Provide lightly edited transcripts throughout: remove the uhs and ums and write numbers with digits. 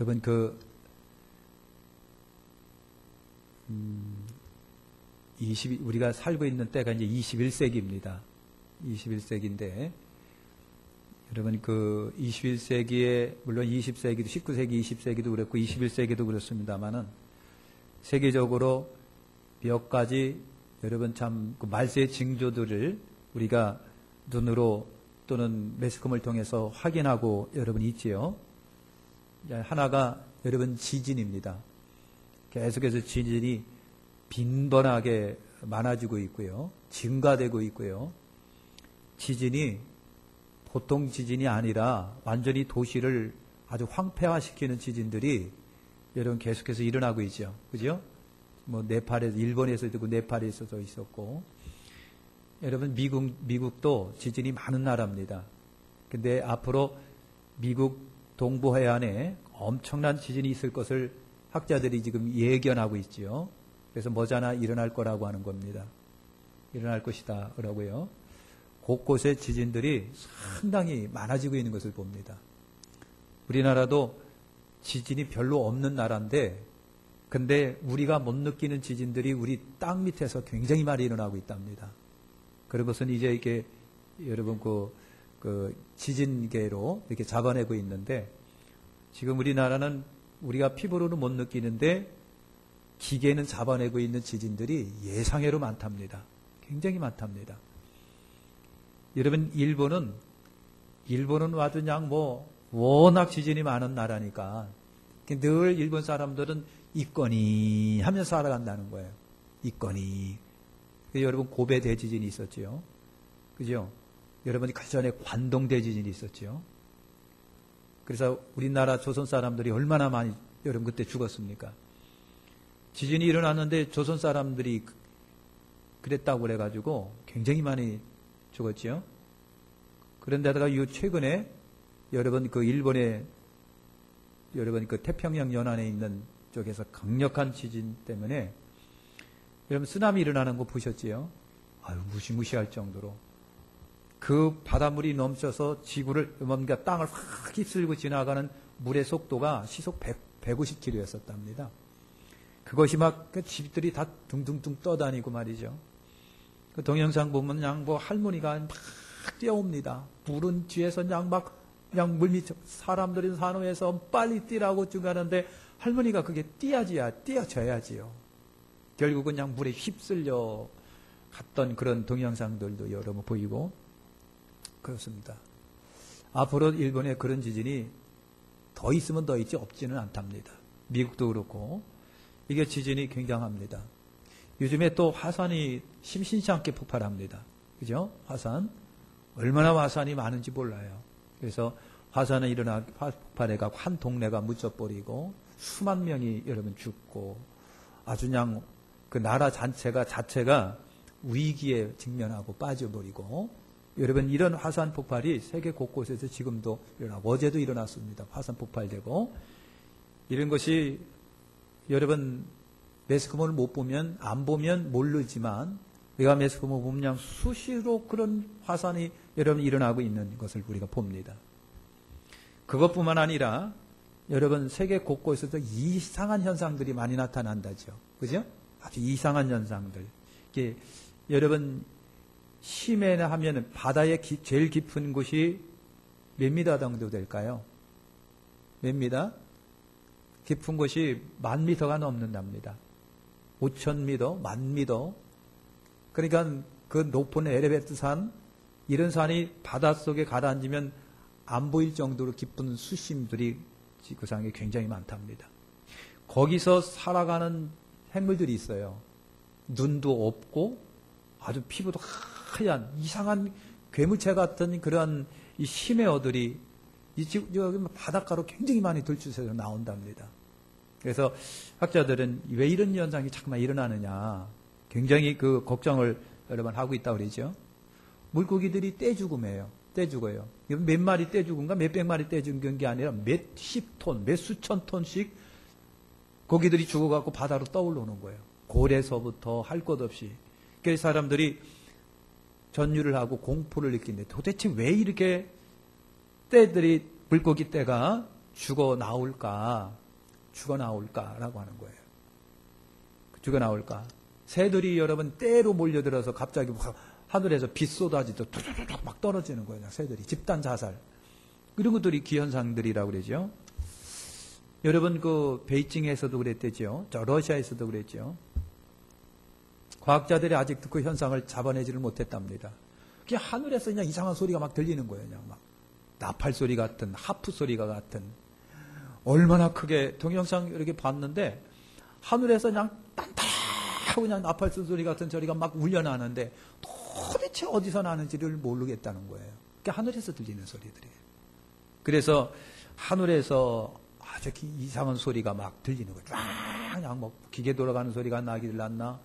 여러분 우리가 살고 있는 때가 이제 21세기입니다. 21세기인데 여러분 21세기에 물론 20세기도 19세기 20세기도 그랬고 21세기도 그렇습니다만은 세계적으로 몇 가지 여러분 참 말세의 징조들을 우리가 눈으로 또는 매스컴을 통해서 확인하고 여러분 있지요. 하나가 여러분 지진입니다. 계속해서 지진이 빈번하게 많아지고 있고요. 증가되고 있고요. 지진이 보통 지진이 아니라 완전히 도시를 아주 황폐화시키는 지진들이 여러분 계속해서 일어나고 있죠. 그죠? 뭐 네팔에서 일본에서도 있고 네팔에서도 있었고 여러분 미국도 지진이 많은 나라입니다. 근데 앞으로 미국 동부 해안에 엄청난 지진이 있을 것을 학자들이 지금 예견하고 있지요. 그래서 머지않아 일어날 거라고 하는 겁니다. 일어날 것이다 라고요. 곳곳에 지진들이 상당히 많아지고 있는 것을 봅니다. 우리나라도 지진이 별로 없는 나라인데 근데 우리가 못 느끼는 지진들이 우리 땅 밑에서 굉장히 많이 일어나고 있답니다. 그런 것은 이제 이렇게 여러분 그 지진계로 이렇게 잡아내고 있는데 지금 우리나라는 우리가 피부로는 못 느끼는데 기계는 잡아내고 있는 지진들이 예상외로 많답니다. 굉장히 많답니다. 여러분 일본은 아주 그냥 워낙 지진이 많은 나라니까 늘 일본 사람들은 있거니 하면서 살아간다는 거예요. 있거니. 여러분 고베 대지진이 있었죠. 그죠? 여러분이 그 전에 관동 대지진이 있었죠. 그래서 우리나라 조선 사람들이 얼마나 많이 여러분 그때 죽었습니까? 지진이 일어났는데 조선 사람들이 그랬다고 그래가지고 굉장히 많이 죽었죠. 그런데다가 최근에 여러분 일본의 여러분 태평양 연안에 있는 쪽에서 강력한 지진 때문에 여러분 쓰나미 일어나는 거 보셨지요? 아유 무시무시할 정도로 그 바닷물이 넘쳐서 지구를 뭔가 땅을 확 휩쓸고 지나가는 물의 속도가 시속 150km였었답니다. 그것이 막 집들이 다 둥둥둥 떠다니고 말이죠. 그 동영상 보면 그냥 할머니가 막 뛰어옵니다. 물은 뒤에서 그냥 물밑 사람들이 산호에서 빨리 뛰라고 쭉 가는데 할머니가 그게 뛰어져야지요. 결국은 그냥 물에 휩쓸려 갔던 그런 동영상들도 여러 번 보이고 그렇습니다. 앞으로 일본에 그런 지진이 더 있으면 더 있지 없지는 않답니다. 미국도 그렇고 이게 지진이 굉장합니다. 요즘에 또 화산이 심심치 않게 폭발합니다. 그죠? 화산. 얼마나 화산이 많은지 몰라요. 그래서 화산에 폭발해가 한 동네가 묻혀버리고 수만 명이 여러분 죽고 아주 그냥 그 나라 자체가 위기에 직면하고 빠져버리고 여러분 이런 화산 폭발이 세계 곳곳에서 지금도 일어나고 어제도 일어났습니다. 화산 폭발되고 이런 것이 여러분 매스컴을 못 보면 안 보면 모르지만 우리가 매스컴을 보면 그냥 수시로 그런 화산이 여러분 일어나고 있는 것을 우리가 봅니다. 그것뿐만 아니라 여러분 세계 곳곳에서 이상한 현상들이 많이 나타난다죠. 그죠? 아주 이상한 현상들. 이게 여러분 심해나 하면 바다의 제일 깊은 곳이 몇 미터 정도 될까요? 몇 미터? 깊은 곳이 10,000미터가 넘는답니다. 5,000미터, 10,000미터. 그러니까 그 높은 에베레스트 산, 이런 산이 바닷속에 가라앉으면 안 보일 정도로 깊은 수심들이 지구상에 굉장히 많답니다. 거기서 살아가는 생물들이 있어요. 눈도 없고 아주 피부도 하얀 이상한 괴물체 같은 그런 이 심해어들이 여기 바닷가로 굉장히 많이 들추셔서 나온답니다. 그래서 학자들은 왜 이런 현상이 자꾸만 일어나느냐 굉장히 그 걱정을 여러 번 하고 있다고 그러죠. 물고기들이 떼죽음이에요. 떼죽어요. 몇 마리 떼죽은가 몇백 마리 떼죽은 게 아니라 몇십 톤, 몇 수천 톤씩 고기들이 죽어갖고 바다로 떠올라오는 거예요. 고래서부터 할 것 없이. 그래서 사람들이 전율을 하고 공포를 느끼는데 도대체 왜 이렇게 물고기 떼가 죽어 나올까라고 하는 거예요. 죽어 나올까? 새들이 여러분 때로 몰려들어서 갑자기 하늘에서 빛 쏟아지듯 툭툭툭 막 떨어지는 거예요. 새들이 집단 자살 이런 것들이 기현상들이라고 그러죠. 여러분 그 베이징에서도 그랬대죠. 저 러시아에서도 그랬죠. 과학자들이 아직도 그 현상을 잡아내지를 못했답니다. 그냥 하늘에서 그냥 이상한 소리가 막 들리는 거예요. 그냥 막 나팔 소리 같은, 하프 소리가 같은. 얼마나 크게 동영상 이렇게 봤는데 하늘에서 그냥 딴딴하고 그냥 나팔 소리 같은 소리가 막 울려나는데 도대체 어디서 나는지를 모르겠다는 거예요. 그게 하늘에서 들리는 소리들이에요. 그래서 하늘에서 아주 이상한 소리가 막 들리는 거예요. 쫙 그냥 뭐 기계 돌아가는 소리가 나기를 않나,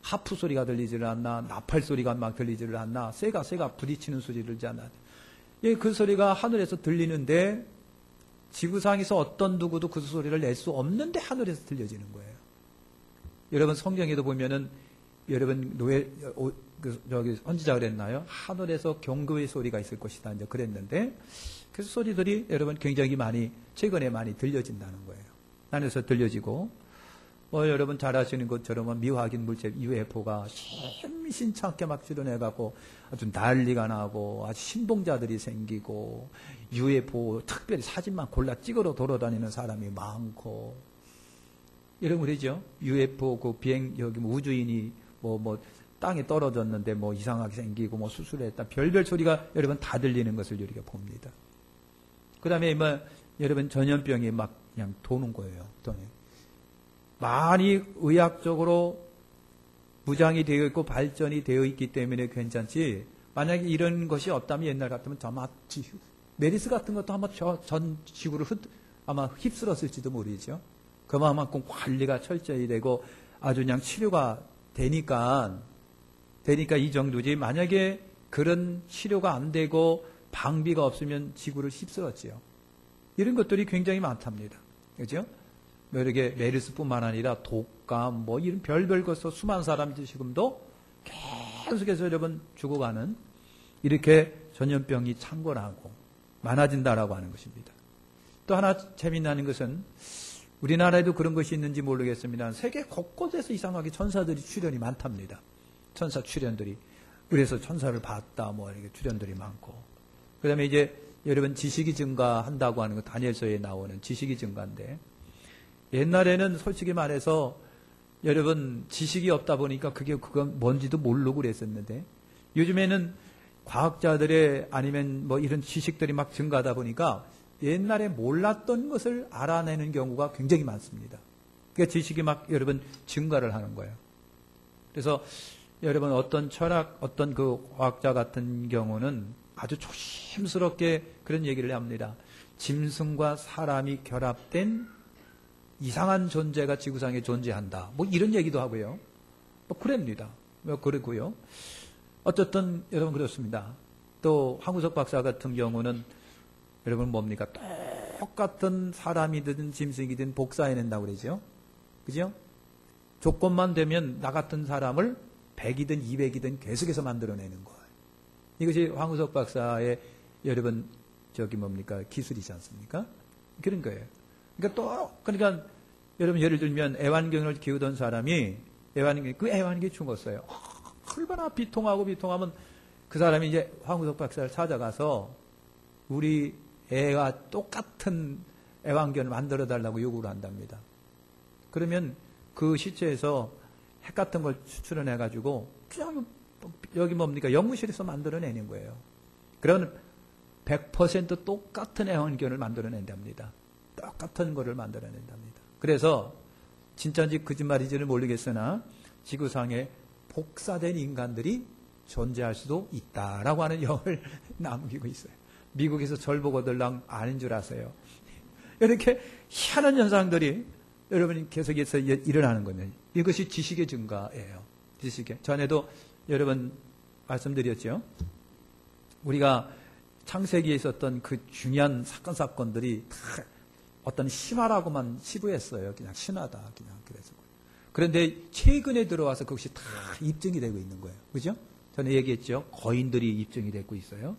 하프 소리가 들리지를 않나, 나팔 소리가 막 들리지를 않나, 새가 부딪히는 소리를 들지 않나. 예, 그 소리가 하늘에서 들리는데 지구상에서 어떤 누구도 그 소리를 낼 수 없는데 하늘에서 들려지는 거예요. 여러분 성경에도 보면은 여러분 저기 선지자가 그랬나요? 하늘에서 경고의 소리가 있을 것이다 이제 그랬는데 그 소리들이 여러분 굉장히 최근에 많이 들려진다는 거예요. 하늘에서 들려지고 여러분 잘 아시는 것처럼 미확인 물체 UFO가 심심찮게 막 출현해갖고 아주 난리가 나고 아주 신봉자들이 생기고 UFO 특별히 사진만 골라 찍으러 돌아다니는 사람이 많고 이런 거 그러죠. UFO 그 비행 여기 우주인이 땅에 떨어졌는데 이상하게 생기고 수술했다 별별 소리가 여러분 다 들리는 것을 우리가 봅니다. 그 다음에 여러분 전염병이 막 그냥 도는 거예요. 많이 의학적으로 무장이 되어 있고 발전이 되어 있기 때문에 괜찮지. 만약에 이런 것이 없다면 옛날 같으면 메리스 같은 것도 아마 전 지구를 아마 휩쓸었을지도 모르죠. 그만큼 관리가 철저히 되고 아주 그냥 치료가 되니까 이 정도지. 만약에 그런 치료가 안 되고 방비가 없으면 지구를 휩쓸었지요. 이런 것들이 굉장히 많답니다. 그죠? 이렇게 메르스뿐만 아니라 독감 이런 별별 것으로 수많은 사람들이 지금도 계속해서 여러분 죽어가는 이렇게 전염병이 창궐하고 많아진다라고 하는 것입니다. 또 하나 재미나는 것은 우리나라에도 그런 것이 있는지 모르겠습니다. 세계 곳곳에서 이상하게 천사들이 출현이 많답니다. 천사 출현들이. 그래서 천사를 봤다 이렇게 출현들이 많고. 그 다음에 이제 여러분 지식이 증가한다고 하는 거 다니엘서에 나오는 지식이 증가인데 옛날에는 솔직히 말해서 여러분 지식이 없다 보니까 그건 뭔지도 모르고 그랬었는데 요즘에는 과학자들의 아니면 이런 지식들이 막 증가하다 보니까 옛날에 몰랐던 것을 알아내는 경우가 굉장히 많습니다. 그러니까 지식이 막 여러분 증가를 하는 거예요. 그래서 여러분 어떤 철학, 어떤 그 과학자 같은 경우는 아주 조심스럽게 그런 얘기를 합니다. 짐승과 사람이 결합된 이상한 존재가 지구상에 존재한다. 이런 얘기도 하고요. 그럽니다. 그러고요. 어쨌든 여러분 그렇습니다. 또 황우석 박사 같은 경우는 여러분 뭡니까? 똑같은 사람이든 짐승이든 복사해낸다고 그러죠. 그죠? 조건만 되면 나 같은 사람을 100이든 200이든 계속해서 만들어내는 거예요. 이것이 황우석 박사의 여러분 기술이지 않습니까? 그런 거예요. 그러니까 여러분 예를 들면 애완견을 키우던 사람이 그 애완견이 죽었어요. 얼마나 비통하면 그 사람이 이제 황우석 박사를 찾아가서 우리 애와 똑같은 애완견을 만들어 달라고 요구를 한답니다. 그러면 그 시체에서 핵 같은 걸 추출해 가지고 그냥 여기 연구실에서 만들어내는 거예요. 그런 100% 똑같은 애완견을 만들어낸답니다. 똑같은 거를 만들어낸답니다. 그래서 진짜인지 거짓말인지는 모르겠으나 지구상에 복사된 인간들이 존재할 수도 있다라고 하는 영을 남기고 있어요. 미국에서 절 보고들랑 아는 줄 아세요. 이렇게 희한한 현상들이 여러분이 계속해서 일어나는 겁니다. 이것이 지식의 증가예요. 전에도 여러분 말씀드렸죠. 우리가 창세기에 있었던 그 중요한 사건들이 다 어떤 신화라고만 치부했어요. 그냥 신화다. 그냥 그래서. 그런데 최근에 들어와서 그것이 다 입증이 되고 있는 거예요. 그죠? 전에 얘기했죠. 거인들이 입증이 되고 있어요.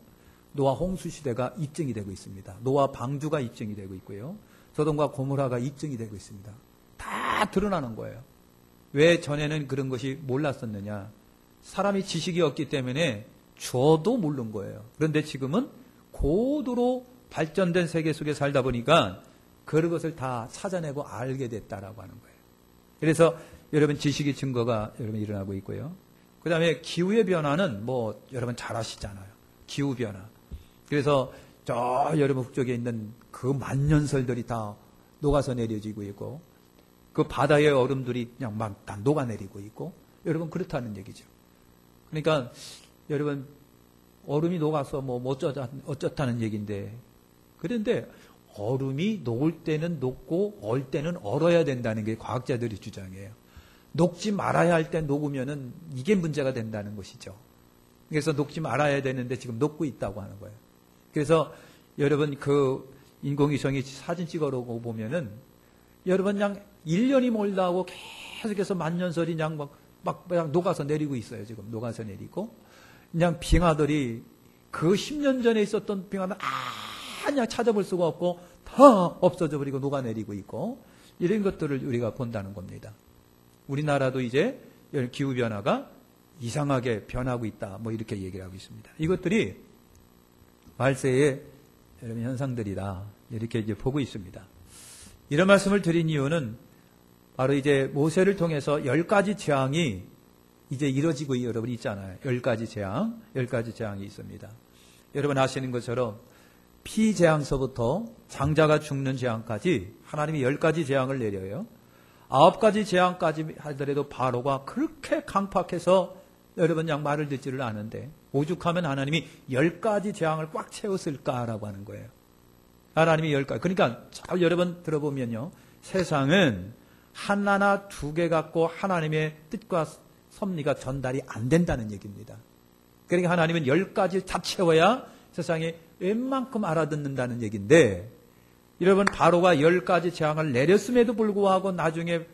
노아 홍수 시대가 입증이 되고 있습니다. 노아 방주가 입증이 되고 있고요. 소돔과 고모라가 입증이 되고 있습니다. 다 드러나는 거예요. 왜 전에는 그런 것이 몰랐었느냐? 사람이 지식이 없기 때문에 저도 모르는 거예요. 그런데 지금은 고도로 발전된 세계 속에 살다 보니까 그런 것을 다 찾아내고 알게 됐다라고 하는 거예요. 그래서 여러분 지식의 증거가 여러분 일어나고 있고요. 그 다음에 기후의 변화는 뭐 여러분 잘 아시잖아요. 기후 변화. 그래서 저 여러분 북쪽에 있는 그 만년설들이 다 녹아서 내려지고 있고 그 바다의 얼음들이 그냥 막 다 녹아내리고 있고 여러분 그렇다는 얘기죠. 그러니까 여러분 얼음이 녹아서 뭐 어쩌다는 얘기인데 그런데 얼음이 녹을 때는 녹고 얼 때는 얼어야 된다는 게 과학자들의 주장이에요. 녹지 말아야 할 때 녹으면은 이게 문제가 된다는 것이죠. 그래서 녹지 말아야 되는데 지금 녹고 있다고 하는 거예요. 그래서 여러분 그 인공위성이 사진 찍어놓고 보면은 여러분 그냥 1년이 몰다하고 계속해서 만년설이 그냥 막 녹아서 내리고 있어요. 지금 녹아서 내리고 그냥 빙하들이 그 10년 전에 있었던 빙하는 그냥 찾아볼 수가 없고 다 없어져 버리고 녹아내리고 있고 이런 것들을 우리가 본다는 겁니다. 우리나라도 이제 기후변화가 이상하게 변하고 있다. 뭐 이렇게 얘기를 하고 있습니다. 이것들이 말세의 여러분 현상들이다. 이렇게 이제 보고 있습니다. 이런 말씀을 드린 이유는 바로 이제 모세를 통해서 10가지 재앙이 이제 이루어지고 여러분 있잖아요. 10가지 재앙이 있습니다. 여러분 아시는 것처럼 피재앙서부터 장자가 죽는 재앙까지 하나님이 10가지 재앙을 내려요. 9가지 재앙까지 하더라도 바로가 그렇게 강팍해서 여러분 양 말을 듣지를 않은데 오죽하면 하나님이 10가지 재앙을 꽉 채웠을까라고 하는 거예요. 하나님이 10가지. 그러니까 잘 여러분 들어보면요. 세상은 하나나 두 개 갖고 하나님의 뜻과 섭리가 전달이 안 된다는 얘기입니다. 그러니까 하나님은 10가지 다 채워야 세상에 웬만큼 알아듣는다는 얘기인데 여러분 바로가 10가지 재앙을 내렸음에도 불구하고 나중에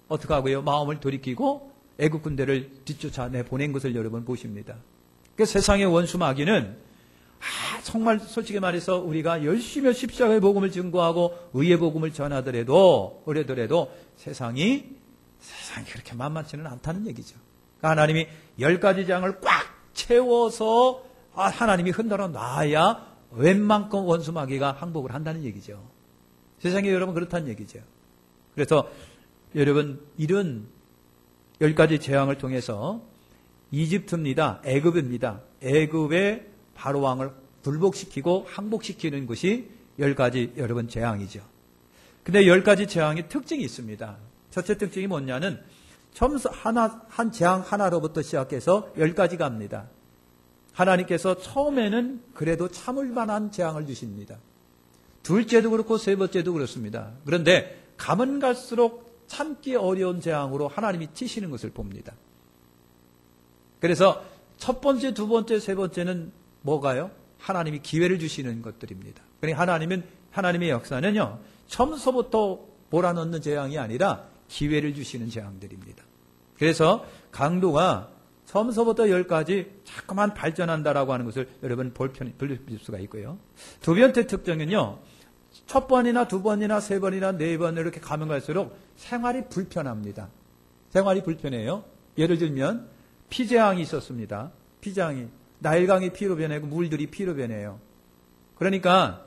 어떻게 하고요? 마음을 돌이키고 애국 군대를 뒤쫓아내 보낸 것을 여러분 보십니다. 그 세상의 원수 마귀는 정말 솔직히 말해서 우리가 열심히 십자가의 복음을 증거하고 의의 복음을 전하더라도 세상이 그렇게 만만치는 않다는 얘기죠. 그러니까 하나님이 10가지 재앙을 꽉 채워서 하나님이 흔들어 놔야 웬만큼 원수 마귀가 항복을 한다는 얘기죠. 세상에 여러분 그렇다는 얘기죠. 그래서 여러분 이런 10가지 재앙을 통해서 이집트입니다. 애굽입니다. 애굽의 바로왕을 불복시키고 항복시키는 것이 10가지 여러분 재앙이죠. 근데 10가지 재앙의 특징이 있습니다. 첫째 특징이 뭐냐는 처음부터 한 재앙 하나로부터 시작해서 10가지 갑니다. 하나님께서 처음에는 그래도 참을 만한 재앙을 주십니다. 둘째도 그렇고 세 번째도 그렇습니다. 그런데 가면 갈수록 참기 어려운 재앙으로 하나님이 치시는 것을 봅니다. 그래서 첫 번째, 두 번째, 세 번째는 뭐가요? 하나님이 기회를 주시는 것들입니다. 그러니까 하나님의 역사는요, 처음서부터 몰아넣는 재앙이 아니라 기회를 주시는 재앙들입니다. 그래서 강도가 처음서부터 10가지 자꾸만 발전한다라고 하는 것을 여러분 볼 수가 있고요. 두 번째 특징은요, 첫 번이나 두 번이나 세 번이나 네 번 이렇게 가면 갈수록 생활이 불편합니다. 생활이 불편해요. 예를 들면 피재앙이 있었습니다. 피재앙이 나일강이 피로 변하고 물들이 피로 변해요. 그러니까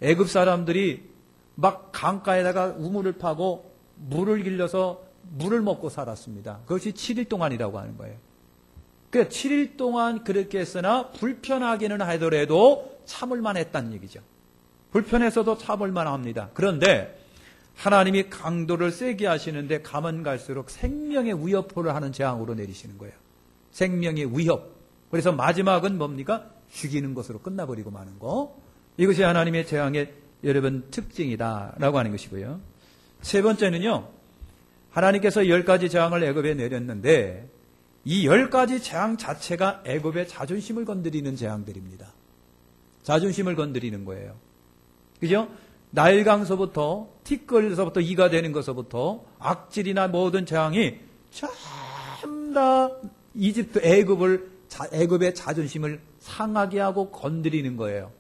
애굽 사람들이 막 강가에다가 우물을 파고 물을 길러서 물을 먹고 살았습니다. 그것이 7일 동안이라고 하는 거예요. 그러니까 7일 동안 그렇게 했으나 불편하기는 하더라도 참을만 했다는 얘기죠. 불편해서도 참을만 합니다. 그런데 하나님이 강도를 세게 하시는데 가면 갈수록 생명의 위협을 하는 재앙으로 내리시는 거예요. 생명의 위협. 그래서 마지막은 뭡니까? 죽이는 것으로 끝나버리고 마는 거. 이것이 하나님의 재앙의 여러분 특징이다라고 하는 것이고요. 세 번째는요, 하나님께서 10가지 재앙을 애굽에 내렸는데 이 10가지 재앙 자체가 애굽의 자존심을 건드리는 재앙들입니다. 자존심을 건드리는 거예요. 그죠? 나일강서부터 티끌서부터 이가 되는 것서부터 악질이나 모든 재앙이 전부 다 이집트 애굽의 자존심을 상하게 하고 건드리는 거예요.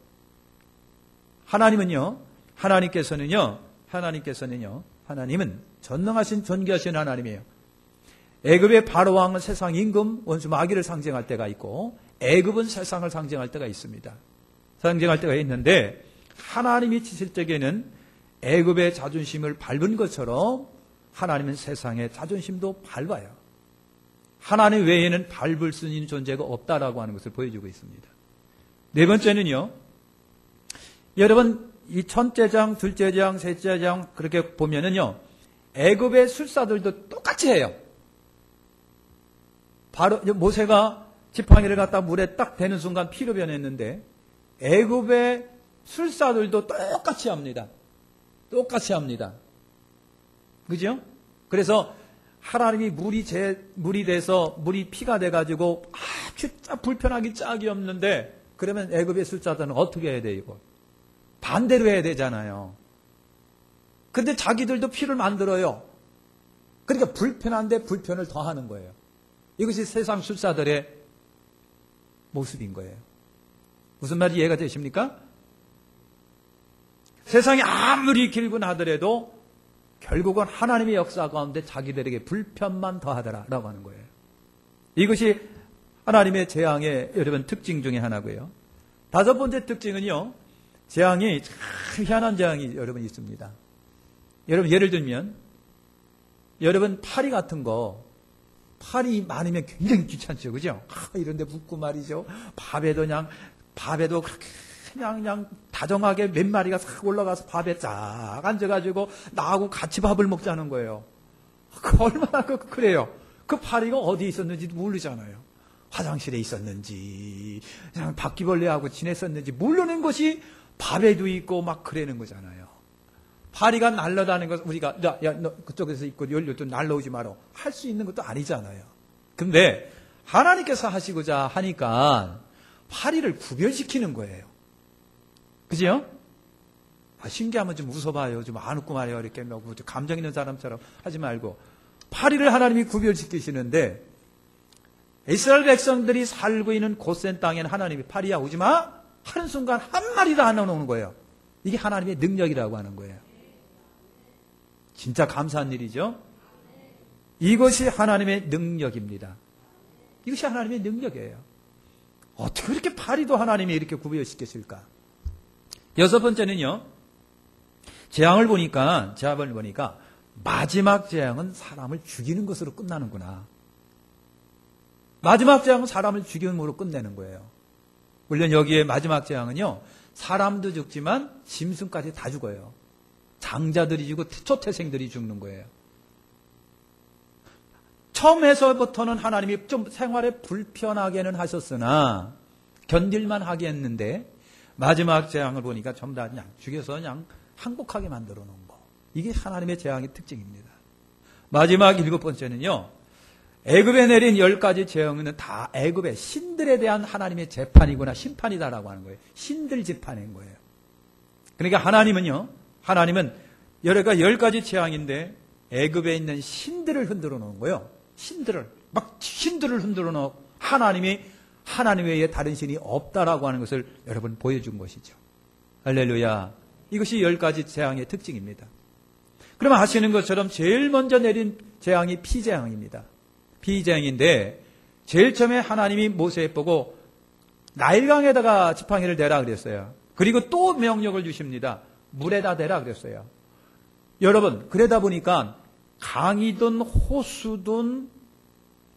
하나님은 전능하신 존귀하신 하나님이에요. 애굽의 바로왕은 세상 임금, 원수 마귀를 상징할 때가 있고 애굽은 세상을 상징할 때가 있습니다. 상징할 때가 있는데 하나님이 치실 적에는 애굽의 자존심을 밟은 것처럼 하나님은 세상의 자존심도 밟아요. 하나님 외에는 밟을 수 있는 존재가 없다라고 하는 것을 보여주고 있습니다. 네 번째는요. 여러분 이 첫째 장, 둘째 장, 셋째 장 그렇게 보면은요. 애굽의 술사들도 똑같이 해요. 바로 모세가 지팡이를 갖다 물에 딱 대는 순간 피로 변했는데 애굽의 술사들도 똑같이 합니다. 똑같이 합니다. 그죠? 그래서 하나님이 물이 돼서 물이 피가 돼가지고 아주 불편하기 짝이 없는데 그러면 애굽의 술사들은 어떻게 해야 돼요? 이거? 반대로 해야 되잖아요. 근데 자기들도 피를 만들어요. 그러니까 불편한데 불편을 더하는 거예요. 이것이 세상 술사들의 모습인 거예요. 무슨 말이 이해가 되십니까? 세상이 아무리 길고 나더라도 결국은 하나님의 역사 가운데 자기들에게 불편만 더하더라라고 하는 거예요. 이것이 하나님의 재앙의 여러분 특징 중에 하나고요. 다섯 번째 특징은요. 재앙이 참 희한한 재앙이 여러분 있습니다. 여러분 예를 들면 여러분 파리 같은 거 파리 많으면 굉장히 귀찮죠. 그죠? 이런 데 묻고 말이죠. 밥에도 그냥 다정하게 몇 마리가 싹 올라가서 밥에 쫙 앉아가지고 나하고 같이 밥을 먹자는 거예요. 얼마나 그래요. 그 파리가 어디 있었는지도 모르잖아요. 화장실에 있었는지 그냥 바퀴벌레하고 지냈었는지 모르는 것이 밥에도 있고 막 그러는 거잖아요. 파리가 날아다니는 것 우리가 너 그쪽에서 있고 열려도 날아오지 마라 할 수 있는 것도 아니잖아요. 근데 하나님께서 하시고자 하니까 파리를 구별시키는 거예요. 그죠? 신기하면 좀 웃어봐요. 좀 안 웃고 말해요. 이렇게 감정 있는 사람처럼 하지 말고 파리를 하나님이 구별시키시는데 이스라엘 백성들이 살고 있는 고센 땅에는 하나님이 파리야 오지 마 하는 순간 한 마리도 안 나오는 거예요. 이게 하나님의 능력이라고 하는 거예요. 진짜 감사한 일이죠. 이것이 하나님의 능력입니다. 이것이 하나님의 능력이에요. 어떻게 이렇게 파리도 하나님이 이렇게 구별시켰을까? 여섯 번째는요. 재앙을 보니까 마지막 재앙은 사람을 죽이는 것으로 끝나는구나. 마지막 재앙은 사람을 죽임으로 끝내는 거예요. 물론 여기에 마지막 재앙은요. 사람도 죽지만 짐승까지 다 죽어요. 장자들이 죽고 초태생들이 죽는 거예요. 처음에서부터는 하나님이 좀 생활에 불편하게는 하셨으나 견딜만 하게 했는데 마지막 재앙을 보니까 전부 다 그냥 죽여서 그냥 항복하게 만들어 놓은 거. 이게 하나님의 재앙의 특징입니다. 마지막 일곱 번째는요. 애굽에 내린 10가지 재앙은 다 애굽의 신들에 대한 하나님의 재판이구나 심판이다라고 하는 거예요. 신들 재판인 거예요. 그러니까 하나님은 여러 가지 10가지 재앙인데 애굽에 있는 신들을 흔들어 놓은 거예요. 신들을 흔들어 놓고 하나님 외에 다른 신이 없다라고 하는 것을 여러분 보여준 것이죠. 할렐루야. 이것이 10가지 재앙의 특징입니다. 그러면 아시는 것처럼 제일 먼저 내린 재앙이 피재앙입니다. 피재앙인데 제일 처음에 하나님이 모세에 보고 나일강에다가 지팡이를 대라 그랬어요. 그리고 또 명령을 주십니다. 물에다 대라 그랬어요. 여러분 그러다 보니까 강이든 호수든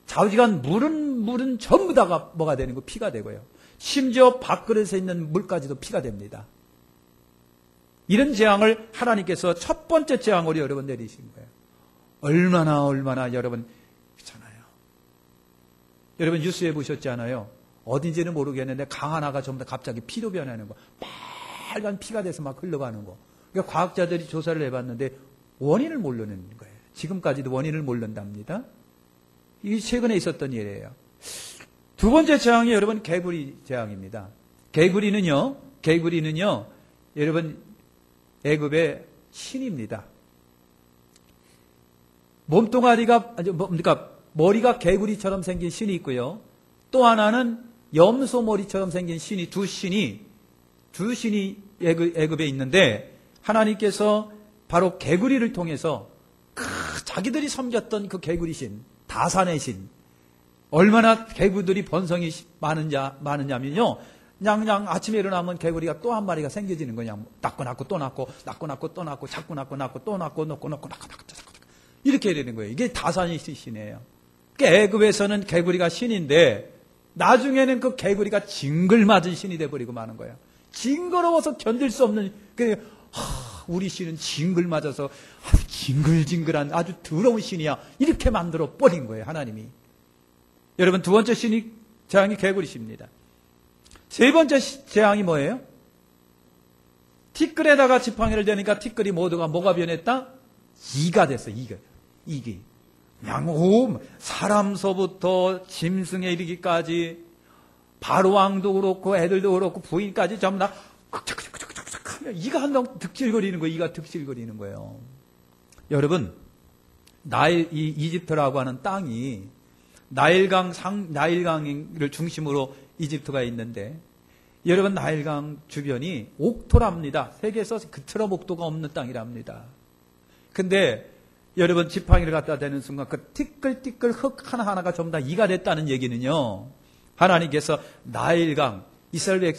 좌우지간 물은 전부 다가 뭐가 되는 거 피가 되고요. 심지어 밥그릇에 있는 물까지도 피가 됩니다. 이런 재앙을 하나님께서 첫 번째 재앙으로 여러분 내리신 거예요. 얼마나 여러분 그렇잖아요. 여러분 뉴스에 보셨잖아요. 어딘지는 모르겠는데 강 하나가 전부 다 갑자기 피로 변하는 거. 빨간 피가 돼서 막 흘러가는 거. 그러니까 과학자들이 조사를 해봤는데 원인을 모르는 거예요. 지금까지도 원인을 모른답니다. 이게 최근에 있었던 일이에요. 두 번째 재앙이 여러분 개구리 재앙입니다. 개구리는요 여러분 애굽의 신입니다. 몸뚱아리가 그러니까 머리가 개구리처럼 생긴 신이 있고요. 또 하나는 염소머리처럼 생긴 신이 두 신이 애굽에 있는데 하나님께서 바로 개구리를 통해서 자기들이 섬겼던 그 개구리 신, 다산의 신, 얼마나 개구들이 번성이 많으냐면요. 그냥 아침에 일어나면 개구리가 또 한 마리가 생겨지는 거냐. 낳고 또 낳고, 낳고 또 낳고, 자꾸 낳고 또 낳고, 낳고 이렇게 되는 거예요. 이게 다산의 신이에요. 그러니까 애굽에서는 개구리가 신인데 나중에는 그 개구리가 징글맞은 신이 돼버리고 마는 거예요. 징그러워서 견딜 수 없는, 우리 신은 징글맞아서 아주 징글징글한 아주 더러운 신이야. 이렇게 만들어 버린 거예요, 하나님이. 여러분, 두 번째 재앙이 개구리십니다. 세 번째 재앙이 뭐예요? 티끌에다가 지팡이를 대니까 티끌이 모두가 뭐가 변했다? 이가 됐어, 이기. 그냥 사람서부터 짐승에 이르기까지 바로왕도 그렇고 애들도 그렇고 부인까지 전부 다 이가 한동 득실거리는 거예요. 이가 득실거리는 거예요. 여러분, 이 이집트라고 하는 땅이 나일강을 중심으로 이집트가 있는데, 여러분, 나일강 주변이 옥토랍니다. 세계에서 그처럼 옥토가 없는 땅이랍니다. 근데 여러분, 지팡이를 갖다 대는 순간 그 티끌티끌 흙 하나하나가 전부 다 이가 됐다는 얘기는요, 하나님께서 나일강, 이스라엘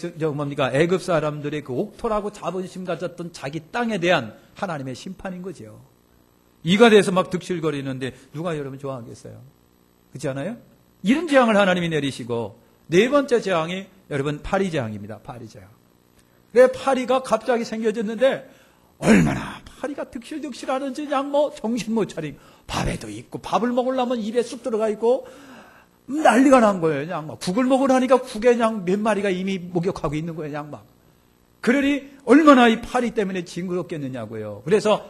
애굽 사람들의 그 옥토라고 자본심 가졌던 자기 땅에 대한 하나님의 심판인 거죠. 이가 돼서 막 득실거리는데 누가 여러분 좋아하겠어요? 그렇지 않아요? 이런 재앙을 하나님이 내리시고, 네 번째 재앙이 여러분 파리 재앙입니다. 파리 재앙. 그래, 파리가 갑자기 생겨졌는데 얼마나 파리가 득실득실하는지 그냥 정신 못 차리고, 밥에도 있고, 밥을 먹으려면 입에 쑥 들어가 있고 난리가 난 거예요. 그냥 국을 먹으라니까 국에 그냥 몇 마리가 이미 목욕하고 있는 거예요. 그냥 그러니 얼마나 이 파리 때문에 징그럽겠느냐고요. 그래서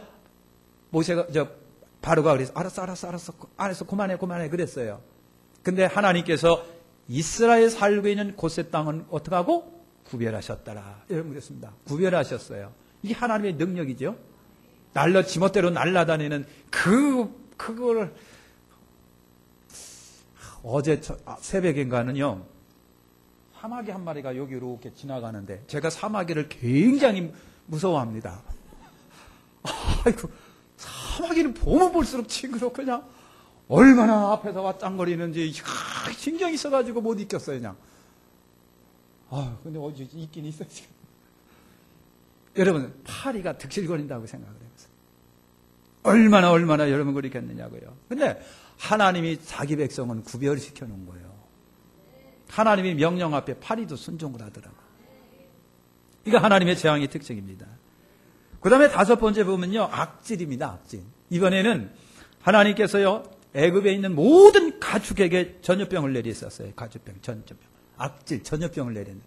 바로가 그래서 알았어 그만해 그랬어요. 근데 하나님께서 이스라엘 살고 있는 곳의 땅은 어떻게 하고 구별하셨더라. 이런 그랬습니다. 구별하셨어요. 이게 하나님의 능력이죠. 지멋대로 날아다니는 그걸 어제 새벽인가는요, 사마귀 한 마리가 여기로 이렇게 지나가는데, 제가 사마귀를 굉장히 무서워합니다. 아이고, 사마귀는 보면 볼수록 징그럽고 그냥 얼마나 앞에서 왔짱거리는지 신경이 있어가지고 못 익혔어요, 그냥. 근데 어디 있긴 있어요, 지금. 여러분, 파리가 득실거린다고 생각을 해보세요. 얼마나 여러분 그렇겠느냐고요. 근데 하나님이 자기 백성은 구별시켜 놓은 거예요. 하나님이 명령 앞에 파리도 순종을 하더라고요. 이거 하나님의 재앙의 특징입니다. 그 다음에 다섯 번째 보면요, 악질입니다. 악질. 이번에는 하나님께서요, 애굽에 있는 모든 가축에게 전염병을 내리셨어요. 전염병. 악질, 전염병을 내렸는데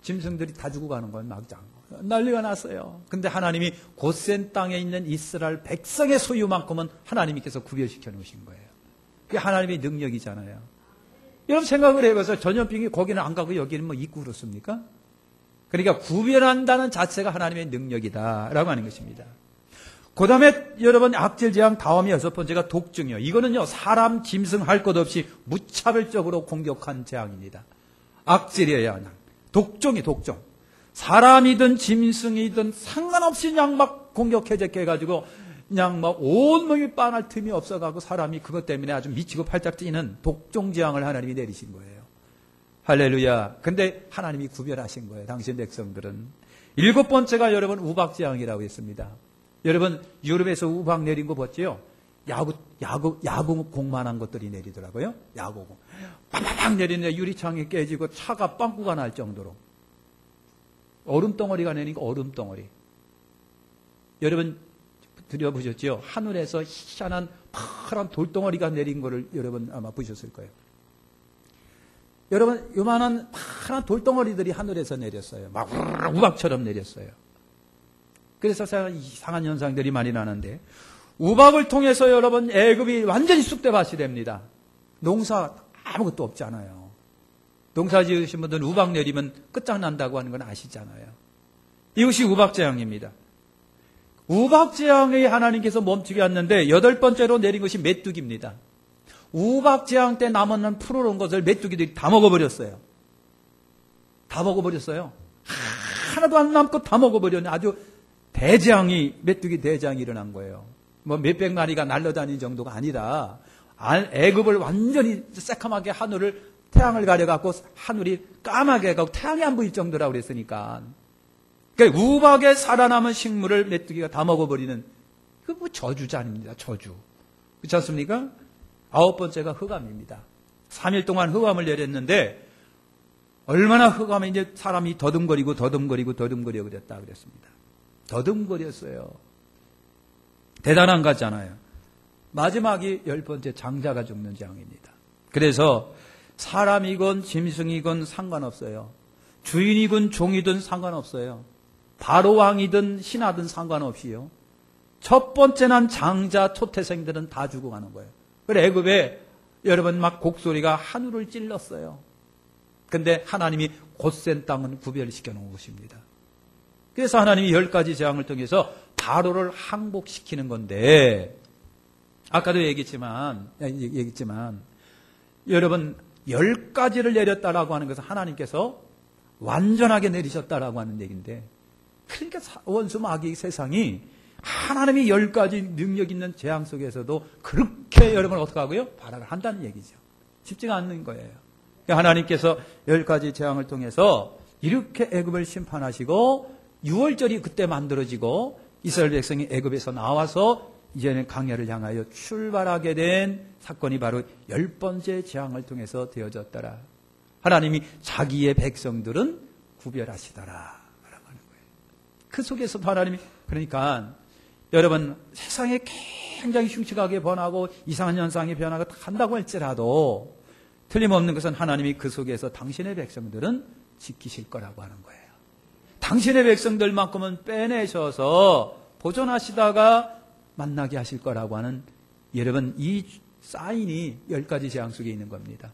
짐승들이 다 죽어가는 건 막장. 난리가 났어요. 근데 하나님이 고센 땅에 있는 이스라엘 백성의 소유만큼은 하나님께서 구별시켜 놓으신 거예요. 그게 하나님의 능력이잖아요. 여러분 생각을 해봐서 전염병이 거기는 안 가고 여기는 있고 그렇습니까? 그러니까 구별한다는 자체가 하나님의 능력이다라고 하는 것입니다. 그 다음에 여러분 악질 재앙 다음에 여섯 번째가 독증이요. 이거는요, 사람, 짐승 할 것 없이 무차별적으로 공격한 재앙입니다. 악질이에요. 독종이 독종. 사람이든 짐승이든 상관없이 그냥 공격해제게 해가지고 그냥 온몸이 빤할 틈이 없어가고 사람이 그것 때문에 아주 미치고 팔짝 뛰는 독종 재앙을 하나님이 내리신 거예요. 할렐루야. 근데 하나님이 구별하신 거예요. 당신 백성들은. 일곱 번째가 여러분 우박 재앙이라고 했습니다. 여러분 유럽에서 우박 내린 거 봤지요? 야구공만한 것들이 내리더라고요. 야구공. 빵빵 내리는데 유리창이 깨지고 차가 빵꾸가 날 정도로. 얼음덩어리가 내리니까 얼음덩어리. 여러분 들여보셨죠? 하늘에서 희한한 파란 돌덩어리가 내린 거를 여러분 아마 보셨을 거예요. 여러분 요만한 파란 돌덩어리들이 하늘에서 내렸어요. 막 우박처럼 내렸어요. 그래서 이상한 현상들이 많이 나는데, 우박을 통해서 여러분 애굽이 완전히 쑥대밭이 됩니다. 농사 아무것도 없잖아요. 농사 지으신 분들은 우박 내리면 끝장난다고 하는 건 아시잖아요. 이것이 우박재앙입니다. 우박재앙이 하나님께서 멈추게 했는데 여덟 번째로 내린 것이 메뚜기입니다. 우박재앙 때 남은 푸르른 것을 메뚜기들이 다 먹어버렸어요. 다 먹어버렸어요. 하나도 안 남고 다 먹어버렸네. 아주 대재앙이, 메뚜기 대재앙이 일어난 거예요. 뭐 몇백 마리가 날아다니는 정도가 아니라 애굽을 완전히 새카맣게 하늘을, 태양을 가려갖고 하늘이 까맣게 해갖고 태양이 안 보일 정도라고 그랬으니까. 그러니까 우박에 살아남은 식물을 메뚜기가 다 먹어버리는, 그 뭐 저주자입니다. 저주. 그렇지 않습니까? 9번째가 흑암입니다. 3일 동안 흑암을 내렸는데 얼마나 흑암에 이제 사람이 더듬거리고 그랬다 그랬습니다. 더듬거렸어요. 대단한 것 같잖아요. 마지막이 10번째 장자가 죽는 재앙입니다. 그래서 사람이건 짐승이건 상관없어요. 주인이건 종이든 상관없어요. 바로 왕이든 신하든 상관없이요. 첫 번째 난 장자 초태생들은 다 죽어가는 거예요. 그래 애굽에 여러분 막 곡소리가 하늘을 찔렀어요. 근데 하나님이 곧센 땅은 구별시켜 놓은 것입니다. 그래서 하나님이 10가지 재앙을 통해서 바로를 항복시키는 건데, 아까도 얘기했지만 여러분 10가지를 내렸다라고 하는 것은 하나님께서 완전하게 내리셨다라고 하는 얘기인데, 그러니까 원수 마귀 세상이 하나님이 10가지 능력 있는 재앙 속에서도 그렇게 여러분 어떻게 하고요? 발악을 한다는 얘기죠. 쉽지가 않는 거예요. 그러니까 하나님께서 10가지 재앙을 통해서 이렇게 애굽을 심판하시고 6월절이 그때 만들어지고 이스라엘 백성이 애굽에서 나와서 이제는 광야를 향하여 출발하게 된 사건이 바로 10번째 재앙을 통해서 되어졌더라. 하나님이 자기의 백성들은 구별하시더라 라고 하는 거예요. 그 속에서도 하나님이, 그러니까 여러분 세상에 굉장히 흉측하게 변하고 이상한 현상이 변하고 한다고 할지라도 틀림없는 것은 하나님이 그 속에서 당신의 백성들은 지키실 거라고 하는 거예요. 당신의 백성들만큼은 빼내셔서 보존하시다가 만나게 하실 거라고 하는, 여러분 이 사인이 10가지 재앙 속에 있는 겁니다.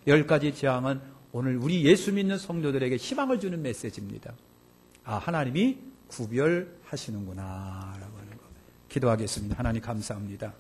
10가지 재앙은 오늘 우리 예수 믿는 성도들에게 희망을 주는 메시지입니다. 아, 하나님이 구별하시는구나 라고 하는 거. 기도하겠습니다. 하나님 감사합니다.